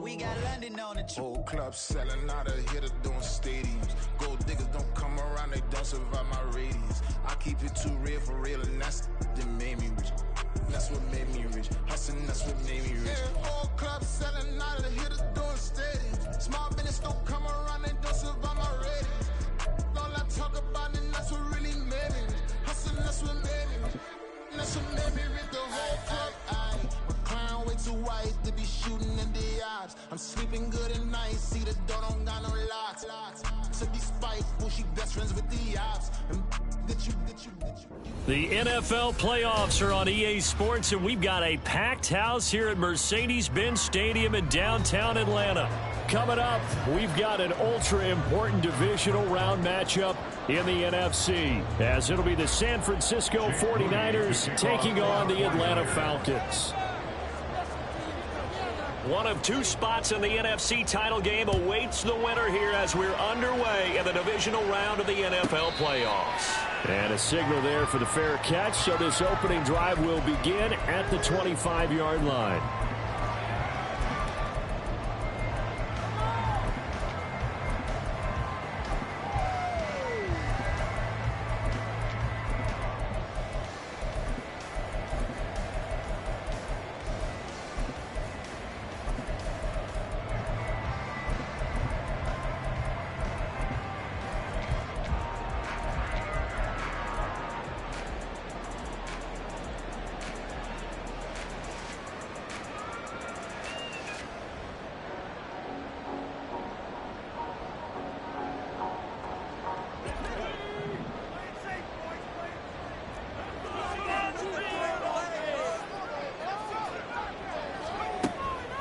We got London on the whole club selling out of here to doing stadiums. Gold diggers don't come around, they don't survive my radius. I keep it too real for real, and that's that made me rich. That's what made me rich. Hustling, that's what made me rich. Yeah, whole club selling out of here to doing stadiums. Small business don't come around, they don't survive my radius. All I talk about, and that's what really made me rich. Hustling, that's what made me rich. That's what made me rich. The whole club, my clown way too white to be shooting in the eyes. I'm sleeping good at night, see the door don't got no locks. To be spiteful, she best friends with the ops. The NFL playoffs are on EA Sports, and we've got a packed house here at Mercedes-Benz Stadium in downtown Atlanta. Coming up, we've got an ultra-important divisional round matchup in the NFC, as it'll be the San Francisco 49ers taking on the Atlanta Falcons. One of two spots in the NFC title game awaits the winner here as we're underway in the divisional round of the NFL playoffs. And a signal there for the fair catch, so this opening drive will begin at the 25-yard line.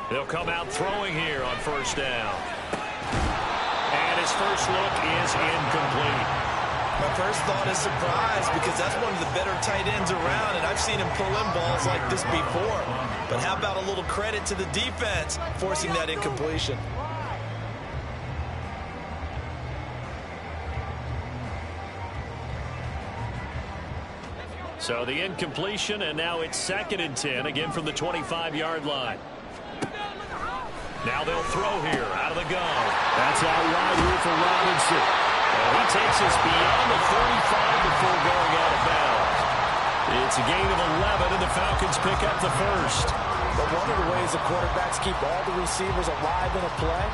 They'll come out throwing here on first down. And his first look is incomplete. My first thought is surprise because that's one of the better tight ends around, and I've seen him pull in balls like this before. But how about a little credit to the defense forcing that incompletion? So the incompletion, and now it's 2nd and 10, again from the 25-yard line. Now they'll throw here out of the gun. That's out wide here for Robinson. And he takes us beyond the 35 before going out of bounds. It's a gain of 11, and the Falcons pick up the first. But one of the ways the quarterbacks keep all the receivers alive in a play,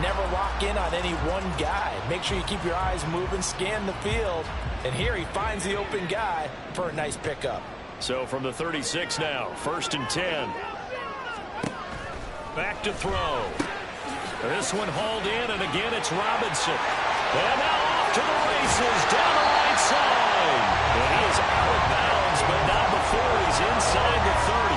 never lock in on any one guy. Make sure you keep your eyes moving, scan the field. And here he finds the open guy for a nice pickup. So from the 36 now, 1st and 10. Back to throw. This one hauled in, and again it's Robinson. And now off to the races down the right side. And he is out of bounds, but not before he's inside the 30.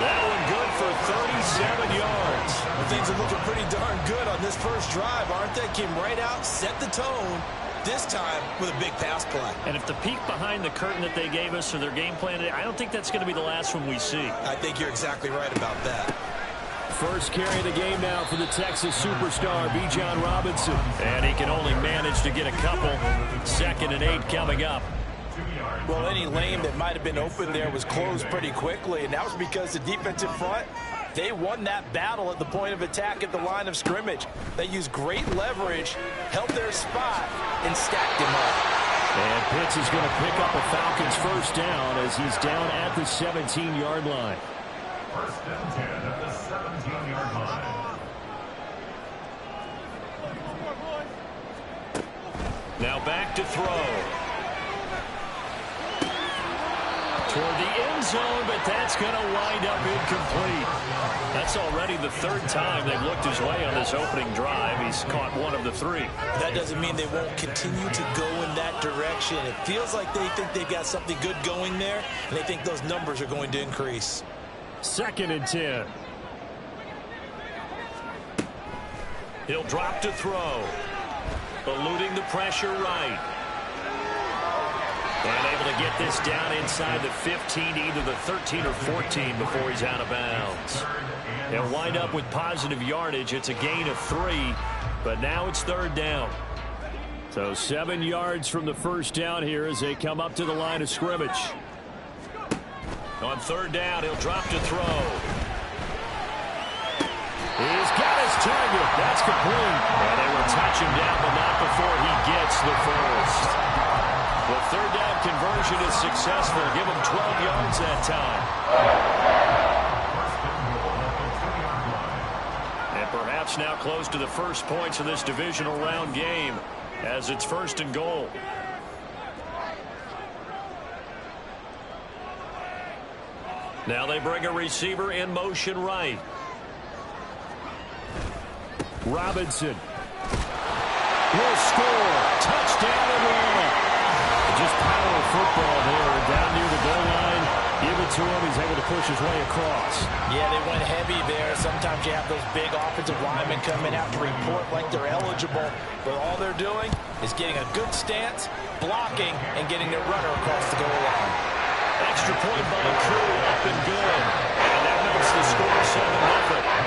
That one good for 37 yards. Well, things are looking pretty darn good on this first drive, aren't they? Came right out, set the tone, this time with a big pass play. And if the peek behind the curtain that they gave us for their game plan, I don't think that's going to be the last one we see. I think you're exactly right about that. First carry of the game now for the Texas superstar, Bijan Robinson. And he can only manage to get a couple. 2nd and 8 coming up. Well, any lane that might have been open there was closed pretty quickly, and that was because the defensive front, they won that battle at the point of attack at the line of scrimmage. They used great leverage, held their spot, and stacked him up. And Pitts is going to pick up a Falcons first down as he's down at the 17-yard line. 1st and 10 at the 17-yard line. Now back to throw. Toward the end zone, but that's going to wind up incomplete. That's already the 3rd time they've looked his way on this opening drive. He's caught one of the 3. That doesn't mean they won't continue to go in that direction. It feels like they think they've got something good going there, and they think those numbers are going to increase. 2nd and 10. He'll drop to throw. Eluding the pressure right. And able to get this down inside the 15, either the 13 or 14 before he's out of bounds. They'll wind up with positive yardage. It's a gain of 3, but now it's 3rd down. So 7 yards from the first down here as they come up to the line of scrimmage. On third down, he'll drop to throw. He's got his target. That's complete. And they will touch him down, but not before he gets the first. The third down conversion is successful. Give him 12 yards that time. And perhaps now close to the first points of this divisional round game as it's 1st and goal. Now they bring a receiver in motion right. Robinson will score. Touchdown Atlanta. Just power football there down near the goal line. Give it to him. He's able to push his way across. Yeah, they went heavy there. Sometimes you have those big offensive linemen come in, have to report like they're eligible. But all they're doing is getting a good stance, blocking, and getting their runner across the goal line. Extra point by Crew, up and good. And that makes the score 7-0.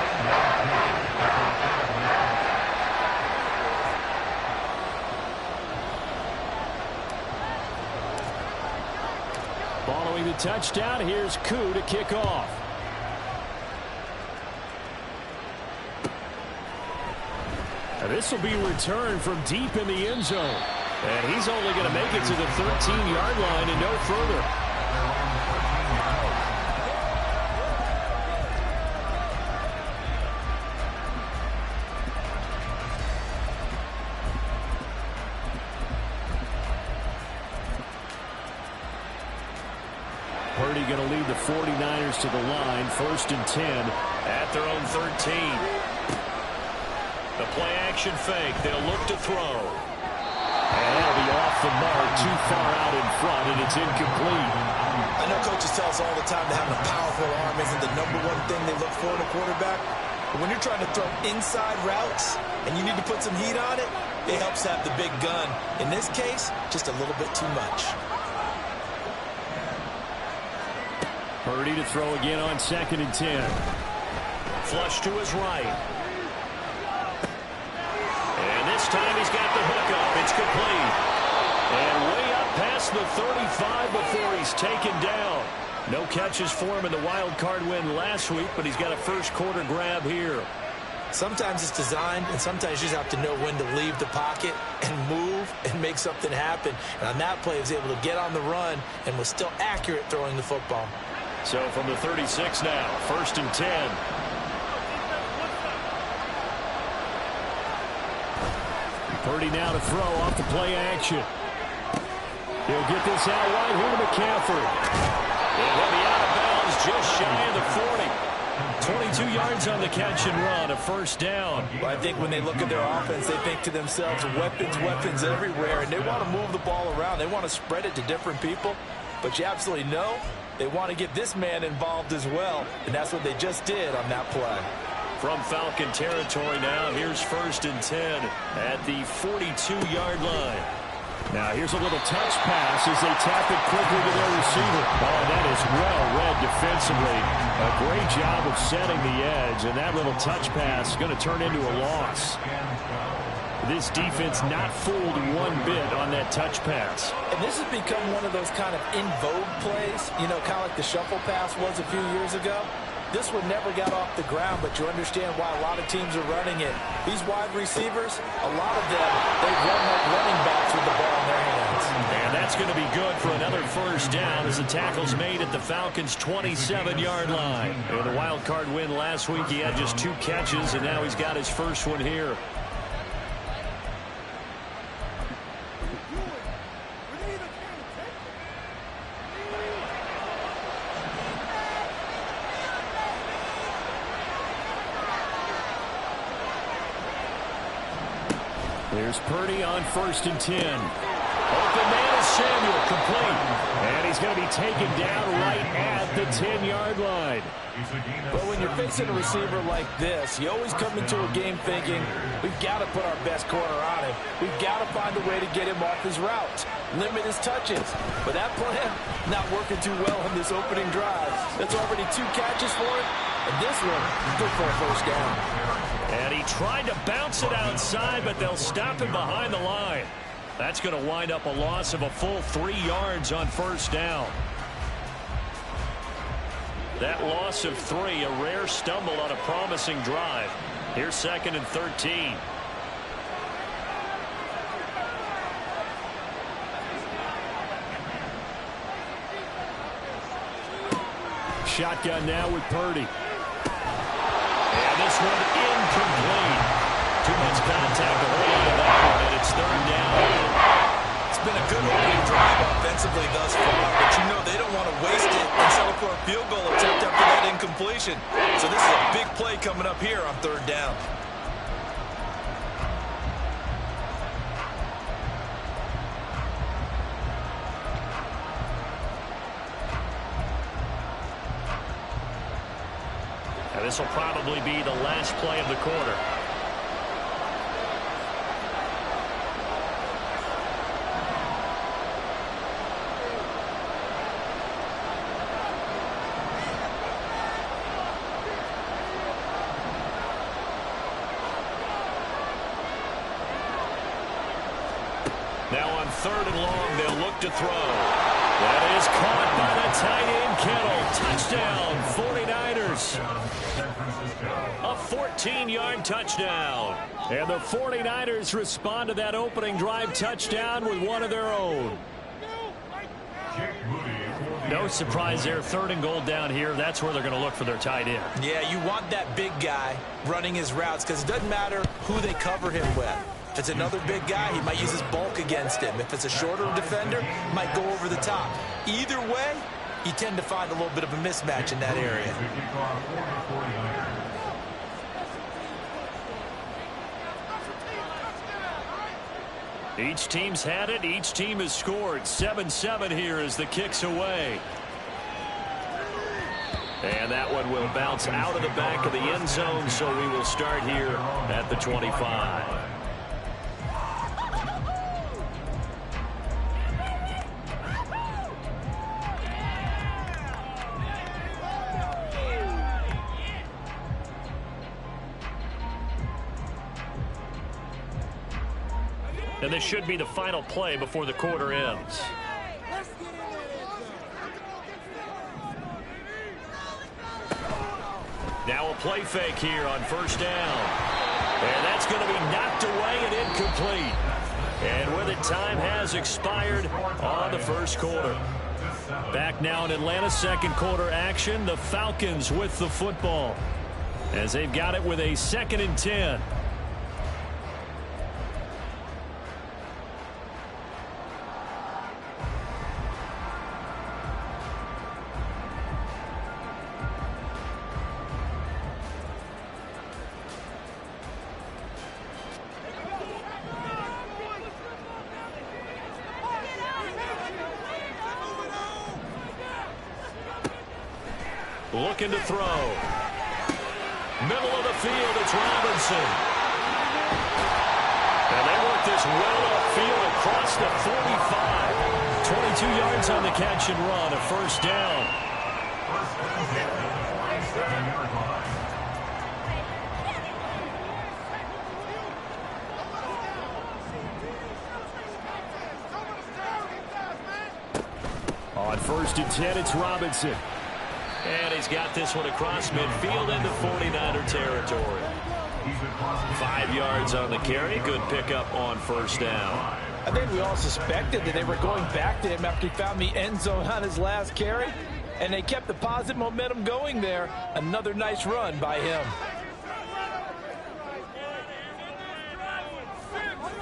Following the touchdown, here's Koo to kick off. And this will be returned from deep in the end zone. And he's only going to make it to the 13-yard line and no further. Purdy going to lead the 49ers to the line, 1st and 10 at their own 13. The play action fake. They'll look to throw. And that'll be off the mark, too far out in front, and it's incomplete. I know coaches tell us all the time that having a powerful arm isn't the #1 thing they look for in a quarterback. But when you're trying to throw inside routes and you need to put some heat on it, it helps have the big gun. In this case, just a little bit too much. Purdy to throw again on 2nd and 10. Flush to his right. And this time he's got the hook up. It's complete. And way up past the 35 before he's taken down. No catches for him in the wild card win last week, but he's got a first quarter grab here. Sometimes it's designed, and sometimes you just have to know when to leave the pocket and move and make something happen. And on that play, he was able to get on the run and was still accurate throwing the football. So from the 36 now, 1st and 10. Purdy now to throw off the play action. He'll get this out wide here to McCaffrey. And he'll be out of bounds just shy of the 40. 22 yards on the catch and run, a 1st down. Well, I think when they look at their offense, they think to themselves, weapons, weapons everywhere, and they want to move the ball around. They want to spread it to different people, but you absolutely know they want to get this man involved as well, and that's what they just did on that play. From Falcon territory now, here's 1st and 10 at the 42-yard line. Now here's a little touch pass as they tap it quickly to their receiver. Oh, that is well read defensively. A great job of setting the edge, and that little touch pass is going to turn into a loss. This defense not fooled one bit on that touch pass. And this has become one of those kind of in vogue plays, you know, kind of like the shuffle pass was a few years ago. This one never got off the ground, but you understand why a lot of teams are running it. These wide receivers, a lot of them, they run like running backs with the ball in their hands. And that's going to be good for another 1st down as the tackle's made at the Falcons' 27-yard line. In the wild card win last week, he had just 2 catches, and now he's got his first one here. Here's Purdy on 1st and 10. Open man is Samuel, complete. And he's going to be taken down right at the 10-yard line. But when you're facing a receiver like this, you always come into a game thinking, we've got to put our best corner on him. We've got to find a way to get him off his route, limit his touches. But that plan, not working too well in this opening drive. That's already 2 catches for him, and this one, good for a 1st down. And he tried to bounce it outside, but they'll stop him behind the line. That's going to wind up a loss of a full 3 yards on 1st down. That loss of 3, a rare stumble on a promising drive. Here's 2nd and 13. Shotgun now with Purdy. And this one incomplete. Too much contact to hold on to that one, and it's 3rd down. It's been a good opening drive offensively thus far, but you know they don't want to waste it and settle for a field goal attempt after that incompletion. So this is a big play coming up here on 3rd down. This will probably be the last play of the quarter. Now on 3rd and long, they'll look to throw. That is caught by the tight end, Kittle. Touchdown, 49ers. A 14-yard touchdown. And the 49ers respond to that opening drive touchdown with one of their own. No surprise there. 3rd and goal down here. That's where they're going to look for their tight end. Yeah, you want that big guy running his routes because it doesn't matter who they cover him with. If it's another big guy, he might use his bulk against him. If it's a shorter defender, he might go over the top. Either way, you tend to find a little bit of a mismatch in that area. Each team's had it. Each team has scored. 7-7 here as the kick's away. And that one will bounce out of the back of the end zone, so we will start here at the 25. And this should be the final play before the quarter ends. Now a play fake here on 1st down. And that's going to be knocked away and incomplete. And with it, time has expired on the 1st quarter. Back now in Atlanta, 2nd quarter action. The Falcons with the football as they've got it with a 2nd and 10. Looking to throw. Middle of the field, it's Robinson. And they work this well upfield across the 45. 22 yards on the catch and run, a 1st down. On 1st and 10, it's Robinson. And he's got this one across midfield into 49er territory. 5 yards on the carry. Good pickup on 1st down. I think we all suspected that they were going back to him after he found the end zone on his last carry. And they kept the positive momentum going there. Another nice run by him.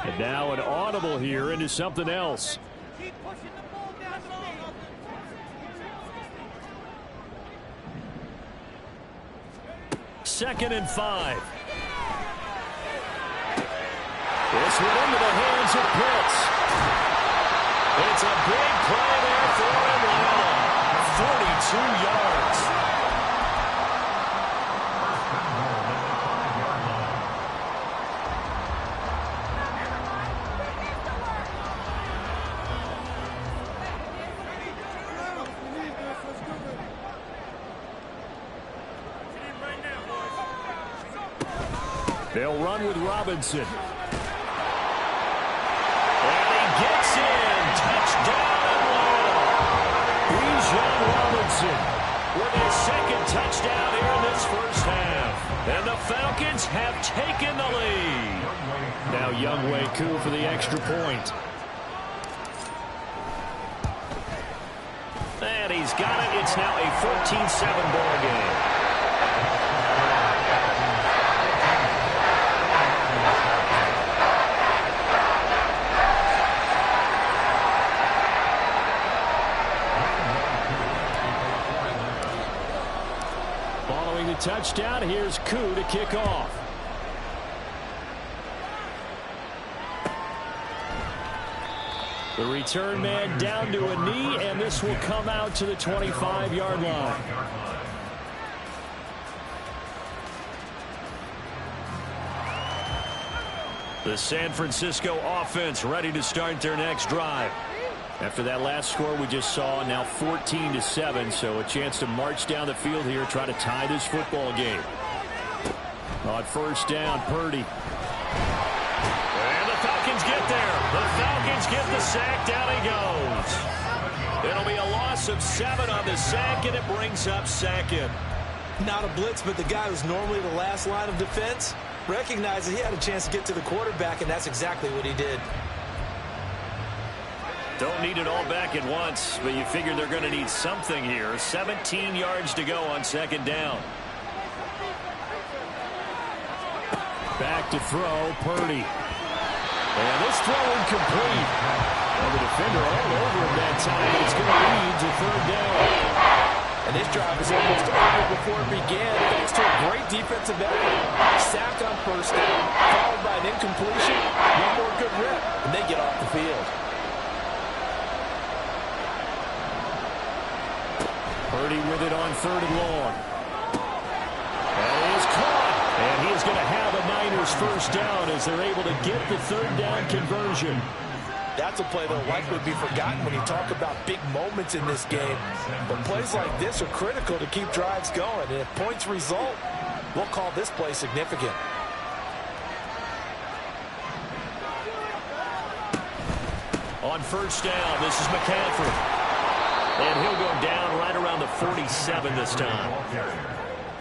And now an audible here into something else. 2nd and 5. This one into the hands of Pitts. It's a big play there for Atlanta. 42 yards. They'll run with Robinson. And he gets in. Touchdown, Atlanta. Bijan Robinson with his 2nd And the Falcons have taken the lead. Now Younghoe Koo for the extra point. And he's got it. It's now a 14-7 ball game. Following the touchdown, here's Koo to kick off. The return man down to a knee, and this will come out to the 25-yard line. The San Francisco offense ready to start their next drive. After that last score we just saw, now 14-7, so a chance to march down the field here, try to tie this football game. On first down, Purdy. And the Falcons get there. The Falcons get the sack. Down he goes. It'll be a loss of 7 on the sack, and it brings up second. Not a blitz, but the guy who's normally the last line of defense recognized that he had a chance to get to the quarterback, and that's exactly what he did. Don't need it all back at once, but you figure they're going to need something here. 17 yards to go on second down. Back to throw, Purdy. And this throw incomplete. Well, the defender all over him that time. It's going to lead to third down. And this drive is almost over before it began, thanks to a great defensive effort. Sack on first down, followed by an incompletion. One more good rep, and they get off the field. Purdy with it on third and long. And he is caught. And he is going to have a Niners first down as they're able to get the third down conversion. That's a play that will likely be forgotten when you talk about big moments in this game. But plays like this are critical to keep drives going. And if points result, we'll call this play significant. On first down, this is McCaffrey. And he'll go down right around the 47 this time.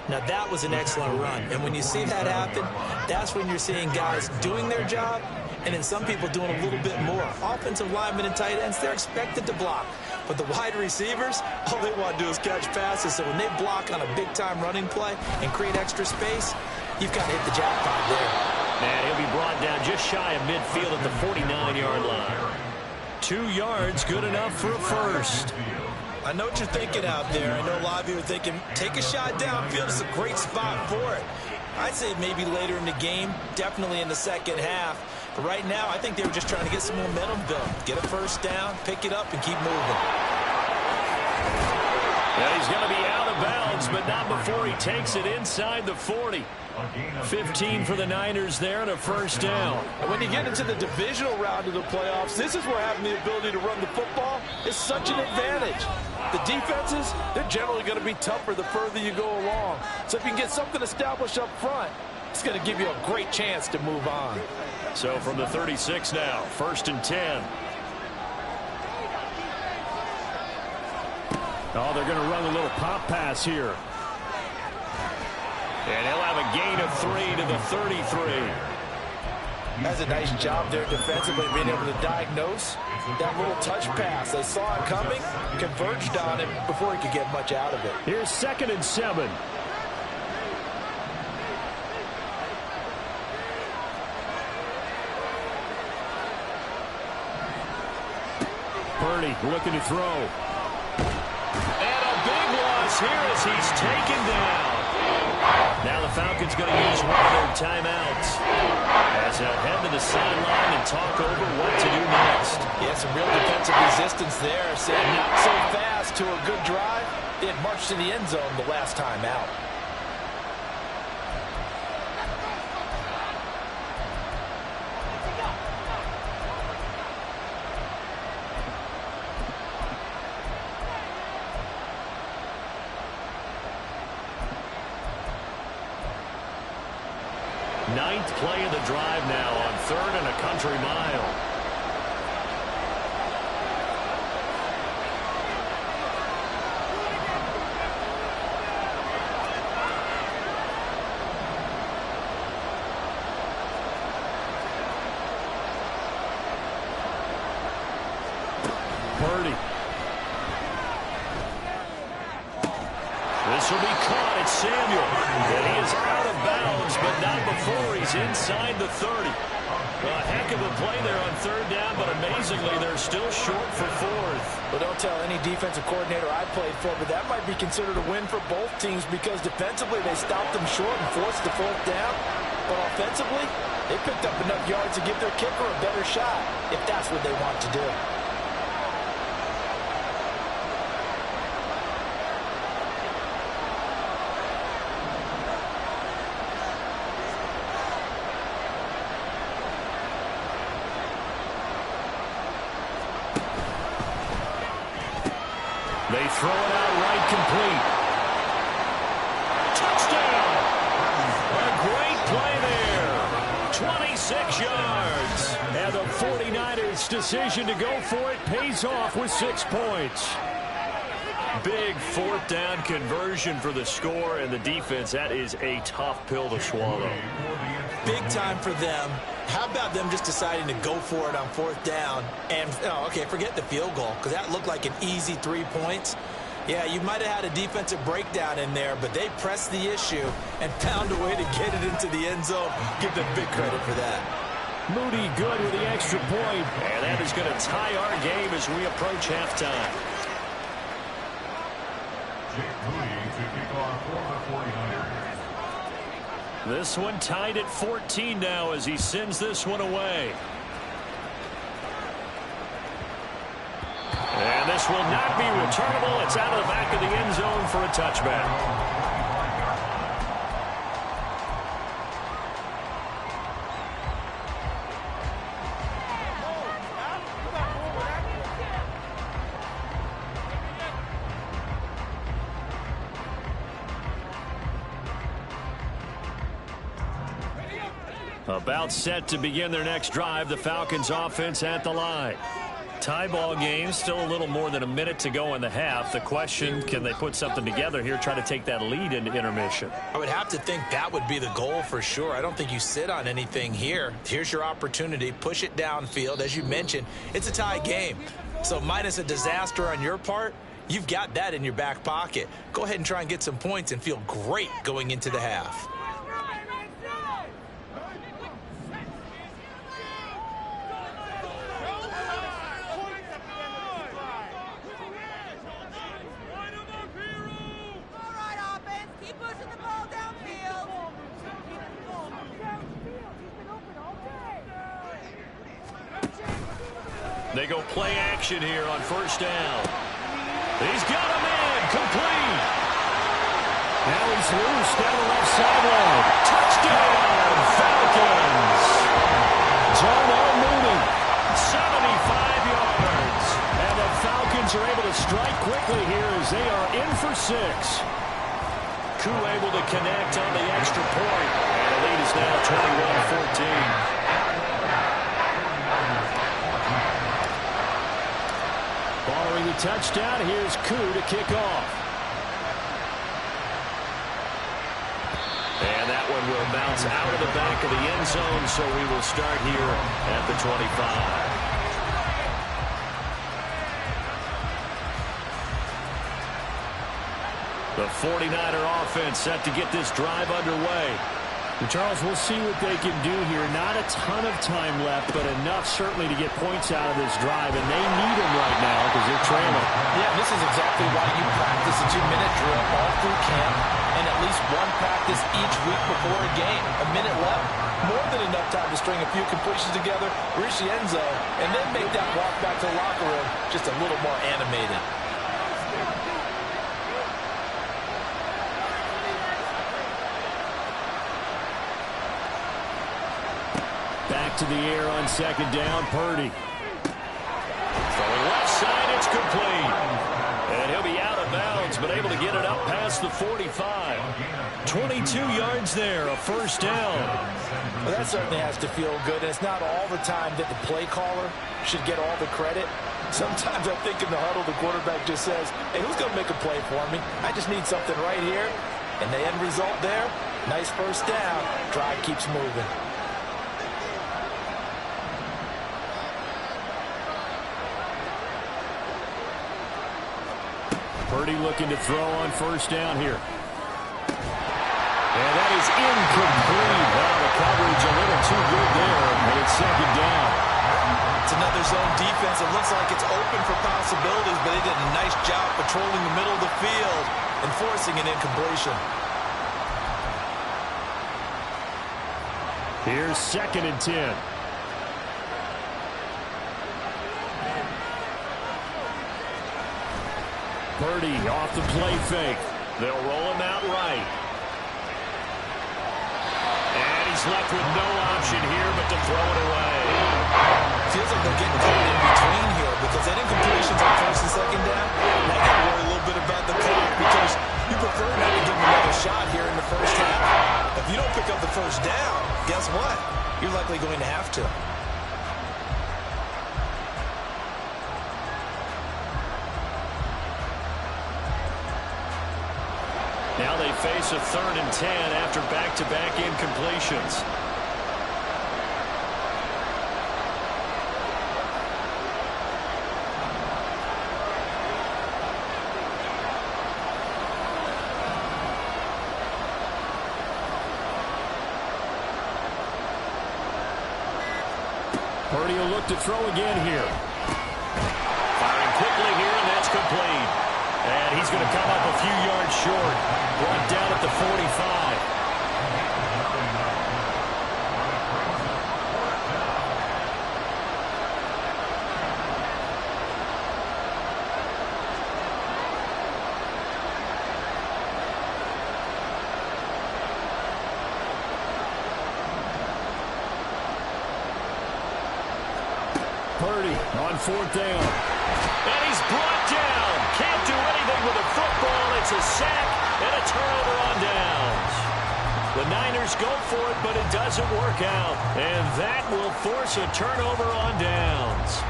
Now that was an excellent run. And when you see that happen, that's when you're seeing guys doing their job and then some people doing a little bit more. Offensive linemen and tight ends, they're expected to block. But the wide receivers, all they want to do is catch passes. So when they block on a big-time running play and create extra space, you've got to hit the jackpot there. And he'll be brought down just shy of midfield at the 49-yard line. 2 yards, good enough for a first. I know what you're thinking out there. I know a lot of you are thinking, take a shot downfield. It's a great spot for it. I'd say maybe later in the game, definitely in the second half. But right now, I think they were just trying to get some momentum built. Get a first down, pick it up, and keep moving. Yeah, he's going to be out of bounds, but not before he takes it inside the 40. 15 for the Niners there and a first down. And when you get into the divisional round of the playoffs, this is where having the ability to run the football is such an advantage. The defenses, they're generally going to be tougher the further you go along. So if you can get something established up front, it's going to give you a great chance to move on. So from the 36 now, 1st and 10. Oh, they're going to run a little pop pass here. And he'll have a gain of 3 to the 33. That's a nice job there defensively, being able to diagnose that little touch pass. They saw it coming, converged on him before he could get much out of it. Here's 2nd and 7. Purdy looking to throw. And a big loss here as he's taken down. Now the Falcons going to use one of their timeouts as they'll head to the sideline and talk over what to do next. Yeah, some real defensive resistance there. Saying not so fast to a good drive. They had marched to the end zone the last time out. Ninth play of the drive now on 3rd and a country mile. Purdy. This will be caught at Samuel. And he is out of bounds, but not before he's inside the 30. A heck of a play there on third down, but amazingly, they're still short for fourth. Well, don't tell any defensive coordinator I played for, but that might be considered a win for both teams because defensively they stopped them short and forced the fourth down. But offensively, they picked up enough yards to give their kicker a better shot if that's what they want to do. They throw it out right complete. Touchdown! A great play there. 26 yards. And the 49ers' decision to go for it pays off with 6 points. Big fourth down conversion for the score, and the defense, that is a tough pill to swallow. Big time for them. How about them just deciding to go for it on fourth down? And, okay, forget the field goal, because that looked like an easy 3 points. Yeah, you might have had a defensive breakdown in there, but they pressed the issue and found a way to get it into the end zone. Give them big credit for that. Moody good with the extra point, and that is going to tie our game as we approach halftime. This one tied at 14 now as he sends this one away. And this will not be returnable. It's out of the back of the end zone for a touchback. About set to begin their next drive. The Falcons offense at the line. Tie ball game, still a little more than a minute to go in the half. The question, can they put something together here, try to take that lead into intermission? I would have to think that would be the goal for sure. I don't think you sit on anything here. Here's your opportunity. Push it downfield. As you mentioned, it's a tie game. So minus a disaster on your part, you've got that in your back pocket. Go ahead and try and get some points and feel great going into the half. They go play action here on first down. He's got him in, complete. Now he's loose down the left sideline. Touchdown, Falcons. Darnell Mooney, 75 yards. And the Falcons are able to strike quickly here as they are in for 6. Koo able to connect on the extra point. And the lead is now 21-14. Following the touchdown, here's Koo to kick off. And that one will bounce out of the back of the end zone, so we will start here at the 25. The 49er offense set to get this drive underway. And Charles, we'll see what they can do here. Not a ton of time left, but enough certainly to get points out of this drive, and they need them right now because they're trailing. Yeah, this is exactly why you practice a 2-minute drill all through camp and at least one practice each week before a game. A minute left, more than enough time to string a few completions together, reach the end zone, and then make that walk back to the locker room just a little more animated. Back to the air on second down, Purdy. Throwing left side, it's complete. And he'll be out of bounds, but able to get it up past the 45. 22 yards there, a first down. Well, that certainly has to feel good. And it's not all the time that the play caller should get all the credit. Sometimes I think in the huddle, the quarterback just says, hey, who's going to make a play for me? I just need something right here. And the end result there, nice first down. Drive keeps moving. Purdy looking to throw on first down here. And that is incomplete. Well, the coverage a little too good there, and it's second down. It's another zone defense. It looks like it's open for possibilities, but they did a nice job patrolling the middle of the field and forcing an incompletion. Here's 2nd and 10. Purdy off the play fake. They'll roll him out right. And he's left with no option here but to throw it away. Feels like they're getting caught in between here because that incompletion's on first and second down. Now you got to worry a little bit about the clock because you prefer not to give them another shot here in the first half. If you don't pick up the first down, guess what? You're likely going to have to. Now they face a 3rd and 10 after back-to-back incompletions. Purdy will look to throw again here. Firing quickly here, and that's complete. And he's going to come up a few yards short. Brought down at the 45. Purdy on 4th down. And he's brought down. Can't do anything with the football. It's a sack and a turnover on downs. The Niners go for it, but it doesn't work out. And that will force a turnover on downs.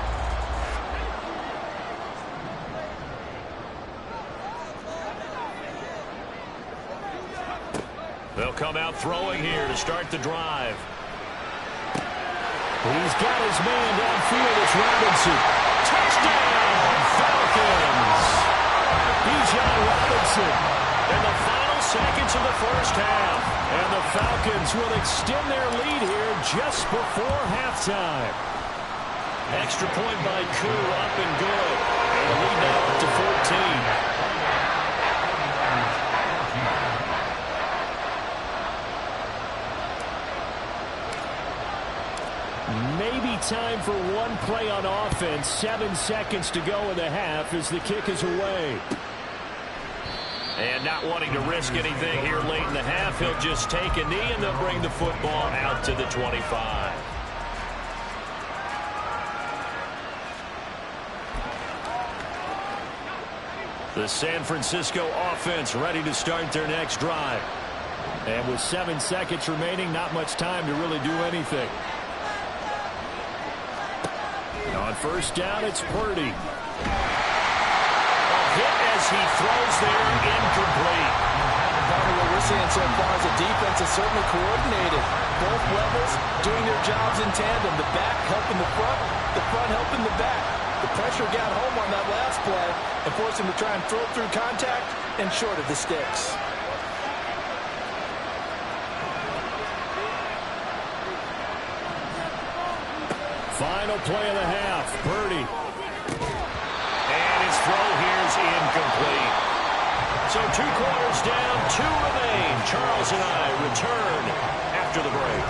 They'll come out throwing here to start the drive. He's got his man downfield. It's Robinson. Touchdown, Falcons. Bijan Robinson in the final seconds of the first half. And the Falcons will extend their lead here just before halftime. Extra point by Koo, up and good. And the lead now up to 14. Maybe time for one play on offense. 7 seconds to go in the half as the kick is away. And not wanting to risk anything here late in the half, he'll just take a knee and they'll bring the football out to the 25. The San Francisco offense ready to start their next drive. And with 7 seconds remaining, not much time to really do anything. On first down, it's Purdy. A hit as he throws there, incomplete. What we're seeing so far is the defense is certainly coordinated. Both levels doing their jobs in tandem. The back helping the front helping the back. The pressure got home on that last play and forced him to try and throw through contact and short of the sticks. Final play of the half, Purdy. And his throw here is incomplete. So 2 quarters down, 2 remain. Charles and I return after the break.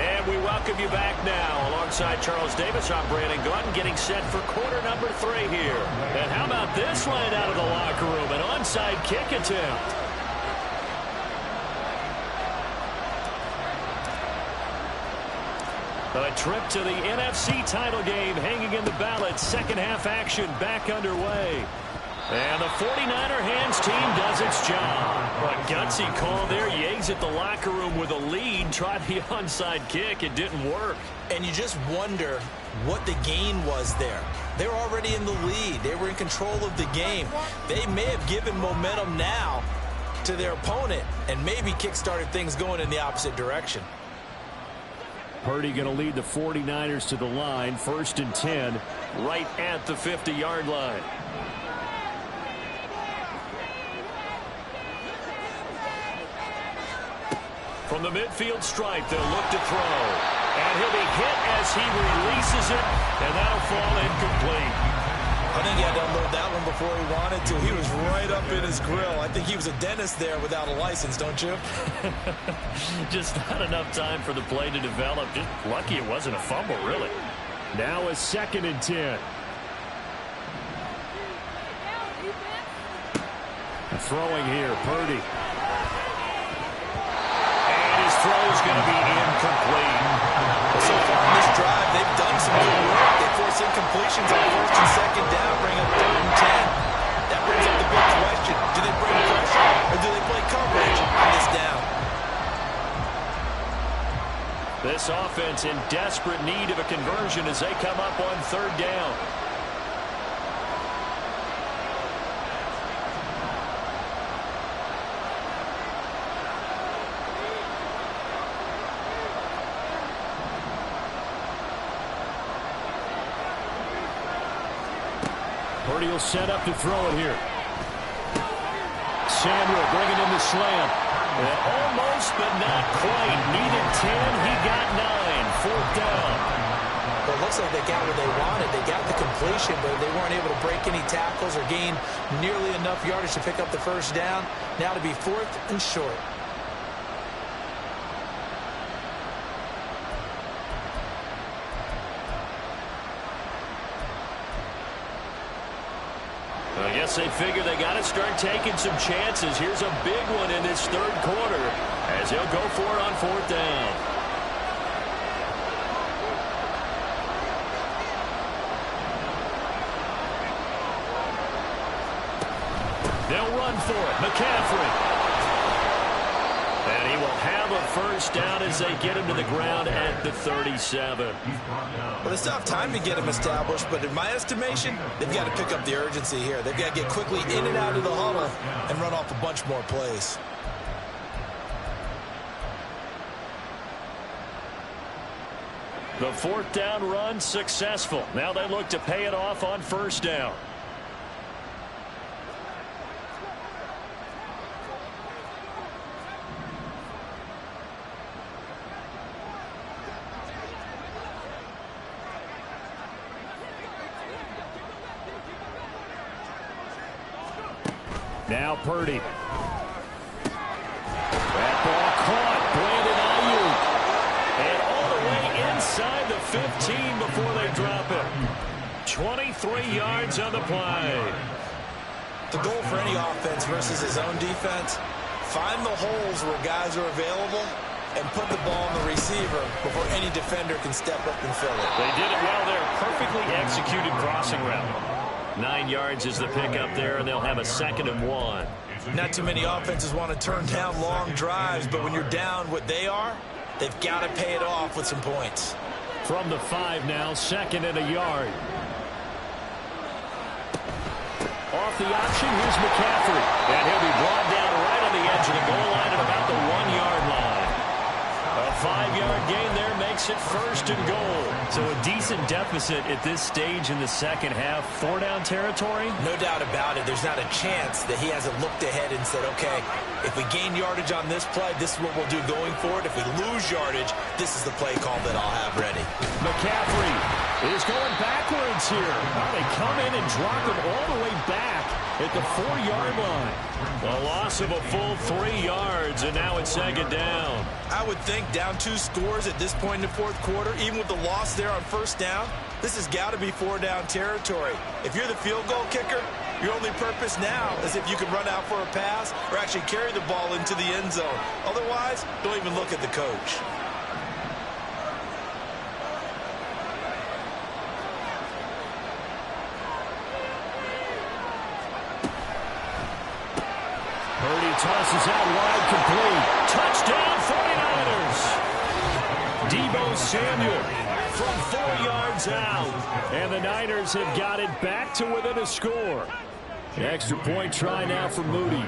And we welcome you back now. Alongside Charles Davis, I'm Brandon Gordon, getting set for quarter number 3 here. And how about this line out of the locker room? An onside kick attempt. A trip to the NFC title game hanging in the balance. Second half action back underway. And the 49er hands team does its job. A gutsy call there. You exit the locker room with a lead. Tried the onside kick. It didn't work. And you just wonder what the gain was there. They were already in the lead. They were in control of the game. They may have given momentum now to their opponent and maybe kick-started things going in the opposite direction. Purdy going to lead the 49ers to the line. 1st and 10, right at the 50-yard line. From the midfield stripe, they'll look to throw. And he'll be hit as he releases it, and that'll fall incomplete. I think he had to unload that one before he wanted to. He was right up in his grill. I think he was a dentist there without a license, don't you? Just not enough time for the play to develop. Just lucky it wasn't a fumble, really. Now a 2nd and 10. Throwing here, Purdy. And his throw's going to be incomplete. So far in this drive, they've done some good work. They force incompletions on 1st and 2nd down, bring up 3rd and 10. That brings up the big question. Do they bring pressure or do they play coverage on this down? This offense in desperate need of a conversion as they come up on 3rd down. Purdy will set up to throw it here. Samuel bringing in the slant. And almost, but not quite. Needed 10. He got 9. 4th down. Well, it looks like they got what they wanted. They got the completion, but they weren't able to break any tackles or gain nearly enough yardage to pick up the 1st down. Now to be 4th and short. I guess they figure they got to start taking some chances. Here's a big one in this 3rd quarter as he'll go for it on 4th down. They'll run for it. McCaffrey. And he will have a 1st down as they get him to the ground at the 37. Well, they still have time to get him established, but in my estimation, they've got to pick up the urgency here. They've got to get quickly in and out of the huddle and run off a bunch more plays. The 4th down run successful. Now they look to pay it off on 1st down. Now Purdy. That ball caught. Brandon Ayuk. And all the way inside the 15 before they drop it. 23 yards on the play. The goal for any offense versus his own defense, find the holes where guys are available and put the ball on the receiver before any defender can step up and fill it. They did it well there. Perfectly executed crossing route. 9 yards is the pickup there, and they'll have a 2nd and 1. Not too many offenses want to turn down long drives, but when you're down what they are, they've got to pay it off with some points. From the 5 now, 2nd and a yard. Off the option, here's McCaffrey. And he'll be brought down right on the edge of the goal line at about the 1-yard line. A 5-yard gain there makes it 1st and goal. So a decent deficit at this stage in the 2nd half. 4-down territory? No doubt about it. There's not a chance that he hasn't looked ahead and said, okay, if we gain yardage on this play, this is what we'll do going forward. If we lose yardage, this is the play call that I'll have ready. McCaffrey is going backwards here. Now they come in and drop him all the way back at the 4-yard line. A loss of a full 3 yards, and now it's 2nd down. I would think down 2 scores at this point in the 4th quarter, even with the loss there on 1st down, this has got to be 4-down territory. If you're the field goal kicker, your only purpose now is if you can run out for a pass or actually carry the ball into the end zone. Otherwise, don't even look at the coach. Purdy tosses out wide, complete. Touchdown, 49ers. Deebo Samuel from 4 yards out. And the Niners have got it back to within a score. Extra point try now for Moody.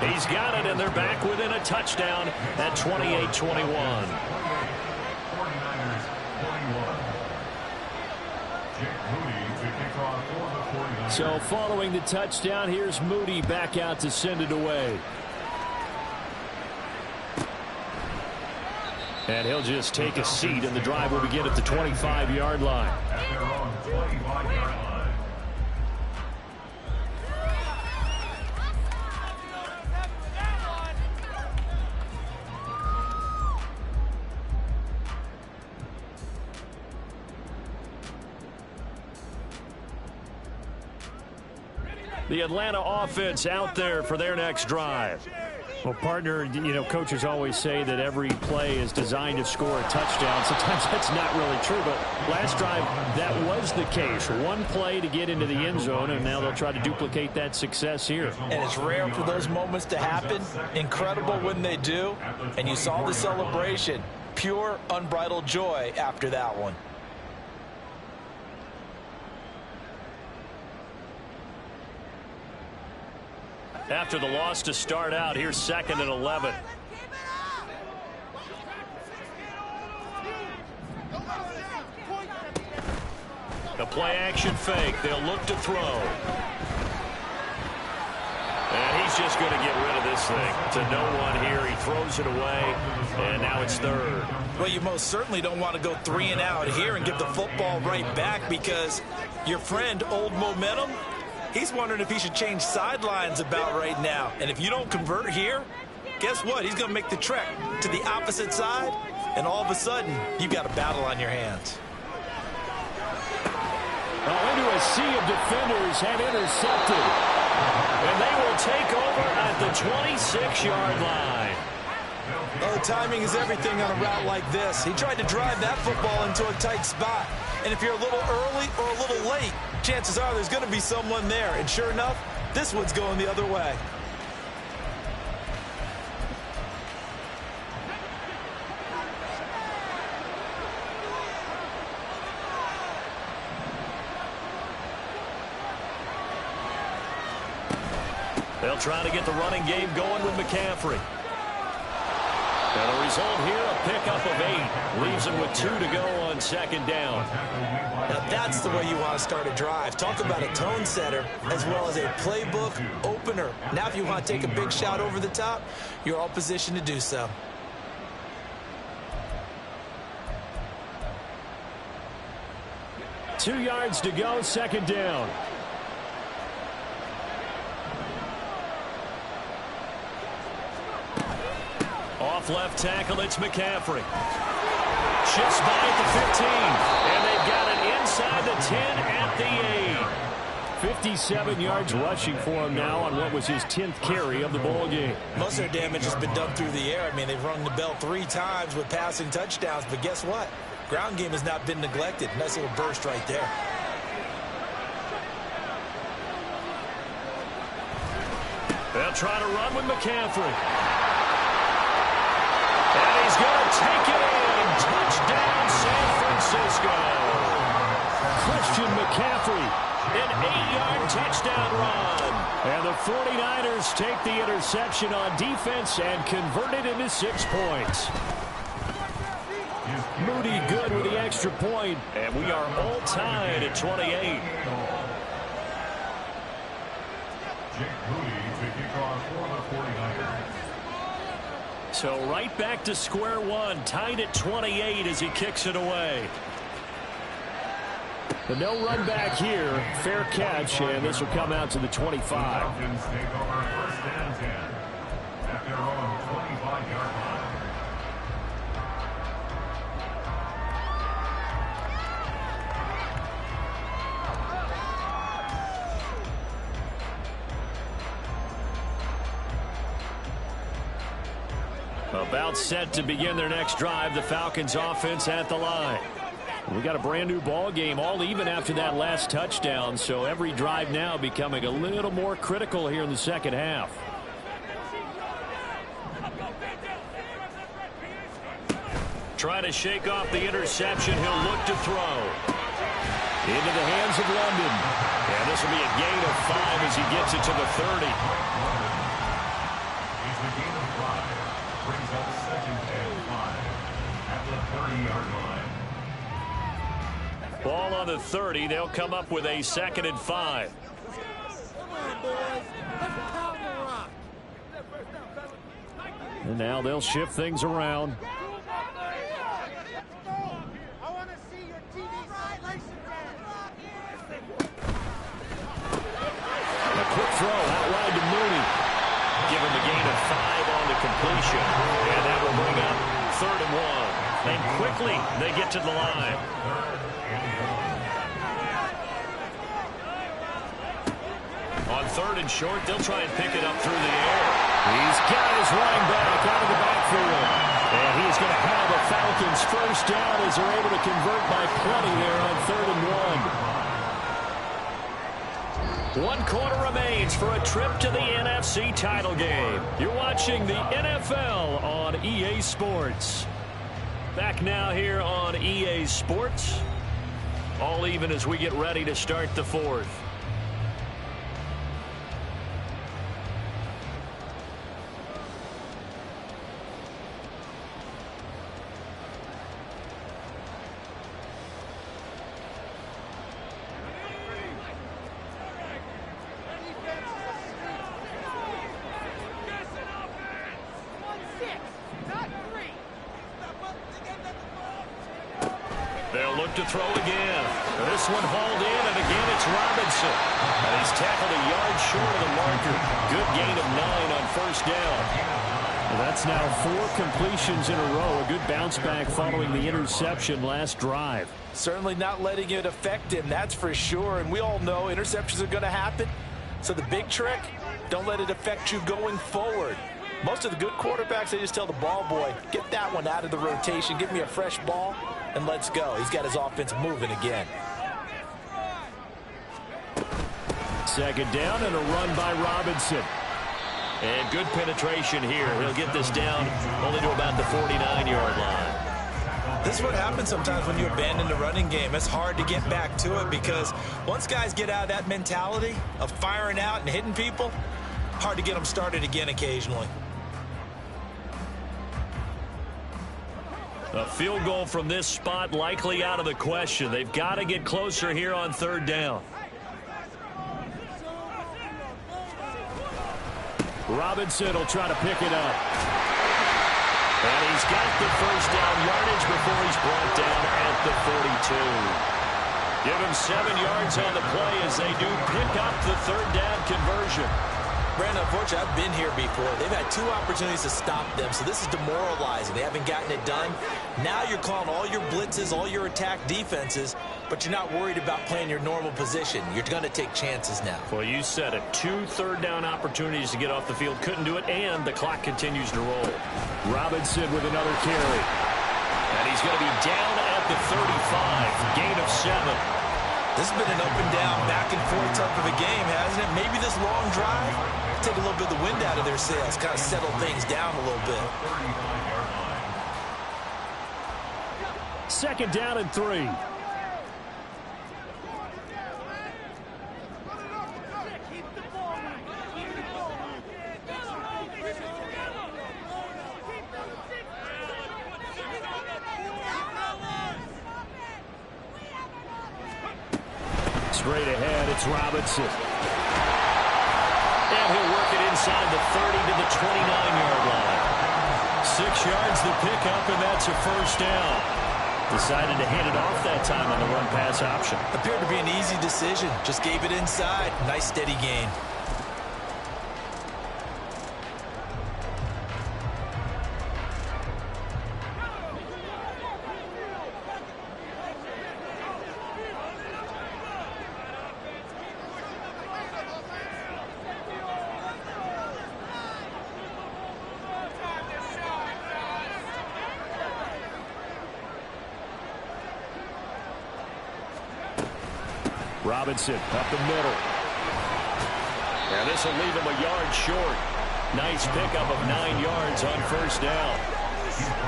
He's got it, and they're back within a touchdown at 28-21. So following the touchdown, here's Moody back out to send it away. And he'll just take a seat, and the drive will begin at the 25-yard line. At their own 25-yard line. The Atlanta offense out there for their next drive. Well, partner, coaches always say that every play is designed to score a touchdown. Sometimes that's not really true, but last drive, that was the case. One play to get into the end zone, and now they'll try to duplicate that success here. And it's rare for those moments to happen. Incredible when they do. And you saw the celebration. Pure, unbridled joy after that one. After the loss to start out, here's 2nd and 11. The play action fake. They'll look to throw. And he's just going to get rid of this thing to no one here. He throws it away, and now it's 3rd. Well, you most certainly don't want to go 3 and out here and give the football right back, because your friend, Old Momentum, he's wondering if he should change sidelines about right now. And if you don't convert here, guess what? He's going to make the trek to the opposite side, and all of a sudden, you've got a battle on your hands. Into a sea of defenders and intercepted. And they will take over at the 26-yard line. Oh, timing is everything on a route like this. He tried to drive that football into a tight spot. And if you're a little early or a little late, chances are there's going to be someone there. And sure enough, this one's going the other way. They'll try to get the running game going with McCaffrey. And the result here, a pickup of 8. Leaves them with 2 to go on 2nd down. Now that's the way you want to start a drive. Talk about a tone setter as well as a playbook opener. Now if you want to take a big shot over the top, you're all positioned to do so. Two yards to go, 2nd down. Off left tackle, it's McCaffrey. Shifts by at the 15, and they've got it inside the 10 at the 8. 57 yards rushing for him now on what was his 10th carry of the ball game. Most of their damage has been done through the air. I mean, they've rung the bell 3 times with passing touchdowns, but guess what? Ground game has not been neglected. Nice little burst right there. They'll try to run with McCaffrey. And he's going to take it in. Touchdown, San Francisco. Christian McCaffrey, an 8-yard touchdown run. And the 49ers take the interception on defense and convert it into 6 points. Moody good with the extra point, and we are all tied at 28. So right back to square one, tied at 28 as he kicks it away. The no run back here, fair catch, and this will come out to the 25. Falcons take over 1st and 10 at their own 25-yard line. About set to begin their next drive, the Falcons offense at the line. We got a brand new ball game, all even after that last touchdown, so every drive now becoming a little more critical here in the 2nd half. Trying to shake off the interception, he'll look to throw. Into the hands of London. And this will be a gain of 5 as he gets it to the 30. on the 30. They'll come up with a 2nd and 5. And now they'll shift things around. A quick throw out wide to Mooney. Give him a gain of 5 on the completion. And that will bring up 3rd and 1. And quickly they get to the line. On 3rd and short, they'll try and pick it up through the air. He's got his running back out of the backfield. And he's going to have a Falcons first down as they're able to convert by plenty there on 3rd and 1. 1 quarter remains for a trip to the NFC title game. You're watching the NFL on EA Sports. Back now here on EA Sports. All even as we get ready to start the 4th. They'll look to throw again. This one hauled in, and again it's Robinson. And he's tackled a yard short of the marker. Good gain of 9 on 1st down. Well, that's now 4 completions in a row. A good bounce back following the interception last drive. Certainly not letting it affect him, that's for sure. And we all know interceptions are going to happen. So the big trick, don't let it affect you going forward. Most of the good quarterbacks, they just tell the ball boy, get that one out of the rotation, give me a fresh ball, and let's go. He's got his offense moving again. 2nd down and a run by Robinson. And good penetration here. He'll get this down only to about the 49-yard line. This is what happens sometimes when you abandon the running game. It's hard to get back to it because once guys get out of that mentality of firing out and hitting people, hard to get them started again occasionally. A field goal from this spot likely out of the question. They've got to get closer here on 3rd down. Robinson will try to pick it up. And he's got the first down yardage before he's brought down at the 42. Give him 7 yards on the play as they do pick up the 3rd down conversion. Brandon, unfortunately, I've been here before. They've had 2 opportunities to stop them, so this is demoralizing. They haven't gotten it done. Now you're calling all your blitzes, all your attack defenses, but you're not worried about playing your normal position. You're going to take chances now. Well, you said it. 2 3rd down opportunities to get off the field. Couldn't do it, and the clock continues to roll. Robinson with another carry. And he's going to be down at the 35. Gain of 7. This has been an up and down, back and forth type of a game, hasn't it? Maybe this long drive, take a little bit of the wind out of their sails, kind of settle things down a little bit. 2nd down and 3. Straight ahead, it's Robinson. And he'll work it inside the 30 to the 29-yard line. 6 yards the pickup, and that's a first down. Decided to hand it off that time on the run-pass option. Appeared to be an easy decision. Just gave it inside. Nice, steady gain. Robinson up the middle. And this will leave him a yard short. Nice pickup of 9 yards on first down.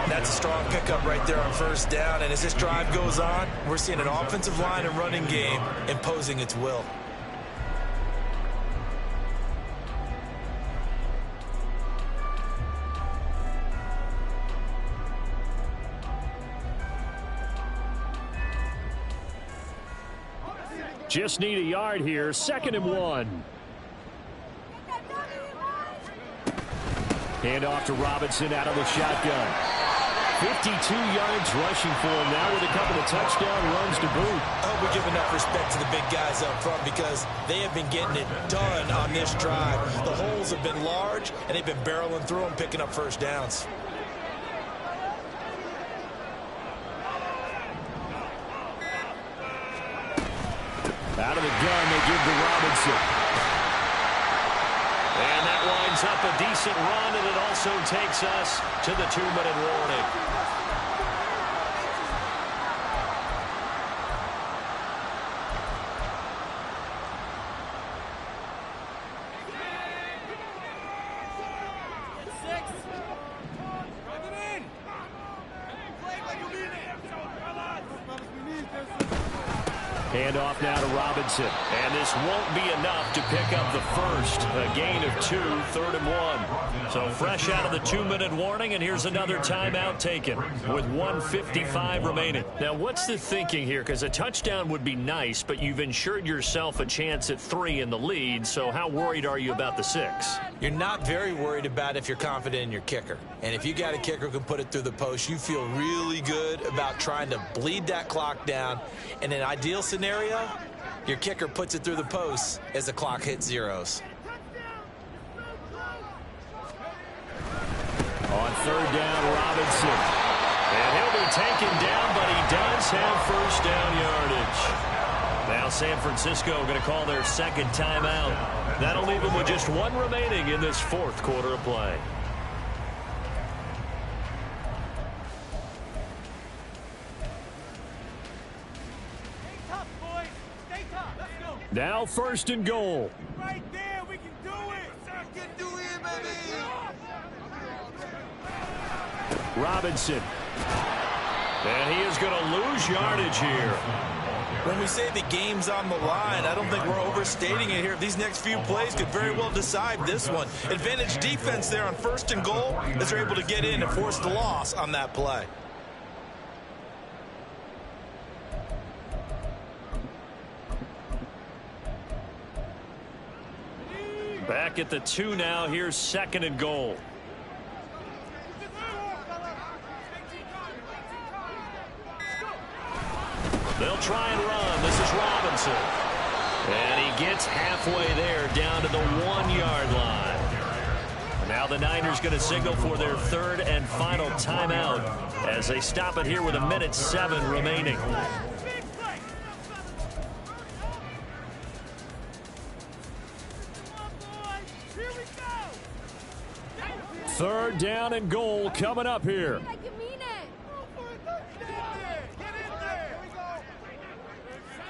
That's a strong pickup right there on first down. And as this drive goes on, we're seeing an offensive line and running game imposing its will. Just need a yard here. 2nd and 1. Hand off to Robinson out of the shotgun. 52 yards rushing for him now with a couple of touchdown runs to boot. I hope we give enough respect to the big guys up front because they have been getting it done on this drive. The holes have been large, and they've been barreling through them, picking up first downs. Out of the gun, they give to Robinson. And that winds up a decent run, and it also takes us to the 2-minute warning. Handoff now to Robinson. And this won't be enough to pick up the first. A gain of 2, 3rd and 1. So fresh out of the 2-minute warning, and here's another timeout taken with 1:55 remaining. Now, what's the thinking here? Because a touchdown would be nice, but you've ensured yourself a chance at 3 in the lead. So how worried are you about the 6? You're not very worried about if you're confident in your kicker. And if you got a kicker who can put it through the post, you feel really good about trying to bleed that clock down. In an ideal scenario, your kicker puts it through the post as the clock hits zeros. On 3rd down, Robinson. And he'll be taken down, but he does have first down yardage. Now San Francisco going to call their 2nd timeout. That'll leave them with just 1 remaining in this 4th quarter of play. Now 1st and goal. Right there, we can do it. We can do it, baby. Robinson. And he is going to lose yardage here. When we say the game's on the line, I don't think we're overstating it here. These next few plays could very well decide this one. Advantage defense there on 1st and goal as they're able to get in and force the loss on that play. Back at the 2 now. Here's 2nd and goal. They'll try and run. This is Robinson. And he gets halfway there down to the 1-yard line. Now the Niners going to signal for their 3rd and final timeout as they stop it here with 1:07 remaining. 3rd down and goal coming up here.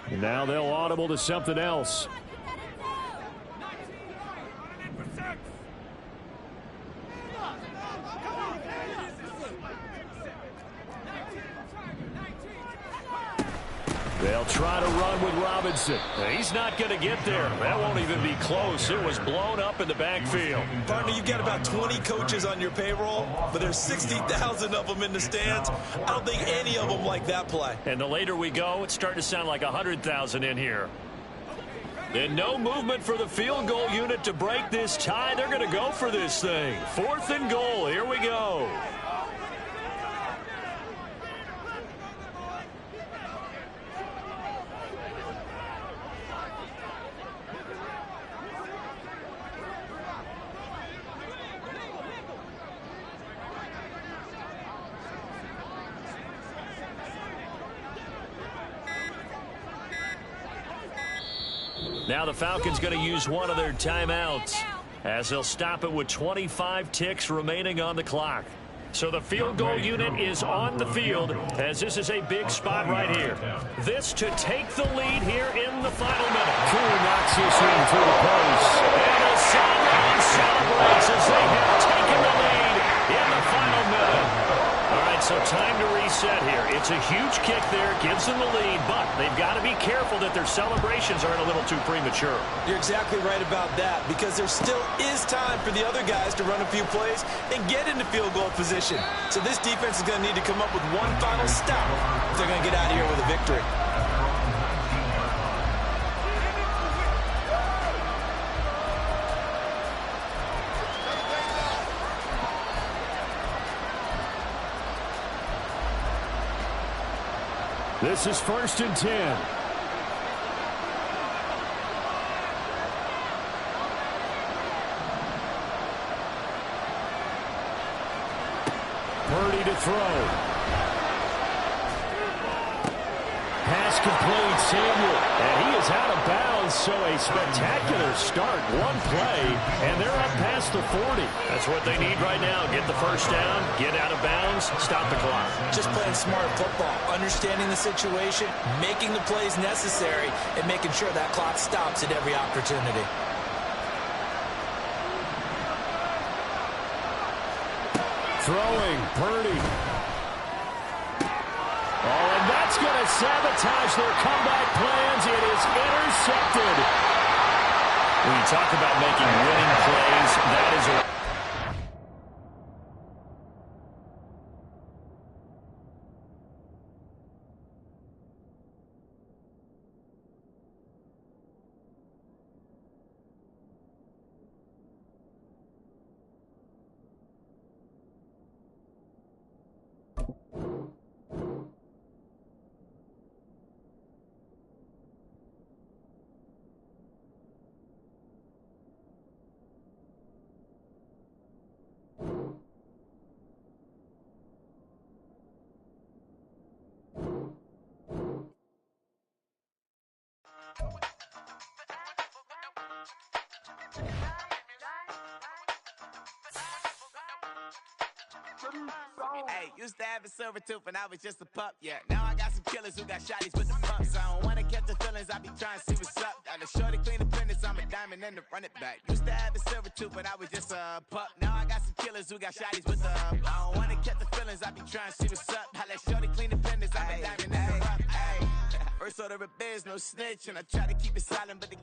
And now they'll audible to something else. They'll try to run with Robinson. He's not going to get there. That won't even be close. It was blown up in the backfield. Partner, you've got about 20 coaches on your payroll, but there's 60,000 of them in the stands. I don't think any of them like that play. And the later we go, it's starting to sound like 100,000 in here. And no movement for the field goal unit to break this tie. They're going to go for this thing. 4th and goal. Here we go. Now the Falcons going to use one of their timeouts as they'll stop it with 25 ticks remaining on the clock. So the field goal unit is on the field as this is a big spot right here. This to take the lead here in the final minute. Crew knocks this one through the post. And the sideline celebrates as they have taken the lead in the final minute. All right, so time to reset here. It's a huge kick there, gives them the lead, but they've got to be careful that their celebrations aren't a little too premature. You're exactly right about that because there still is time for the other guys to run a few plays and get into field goal position. So this defense is going to need to come up with one final stop if they're going to get out of here with a victory. This is 1st and 10. Purdy to throw. Pass complete, Samuel. And he is out of bounds, so a spectacular start. One play, and they're up past the 40. That's what they need right now. Get the first down, get out of bounds, stop the clock. Just playing smart football, understanding the situation, making the plays necessary, and making sure that clock stops at every opportunity. Throwing, Purdy. Oh, and that's going to sabotage their comeback plans. It is intercepted. When you talk about making winning plays, that is a... Hey, used to have a silver tooth when I was just a pup, yeah. Now I got some killers who got shotties with the pumps. I don't wanna catch the feelings, I be trying to see what's up. Got a shorty clean the fitness, I'm a diamond and to run it back. Used to have a silver tooth when I was just a pup. Now I got some killers who got shotties with the I don't wanna catch the feelings, I be trying to see what's up. I let shorty clean the fitness, I'm a diamond and to run. First order of biz, no snitch, and I try to keep it silent, but the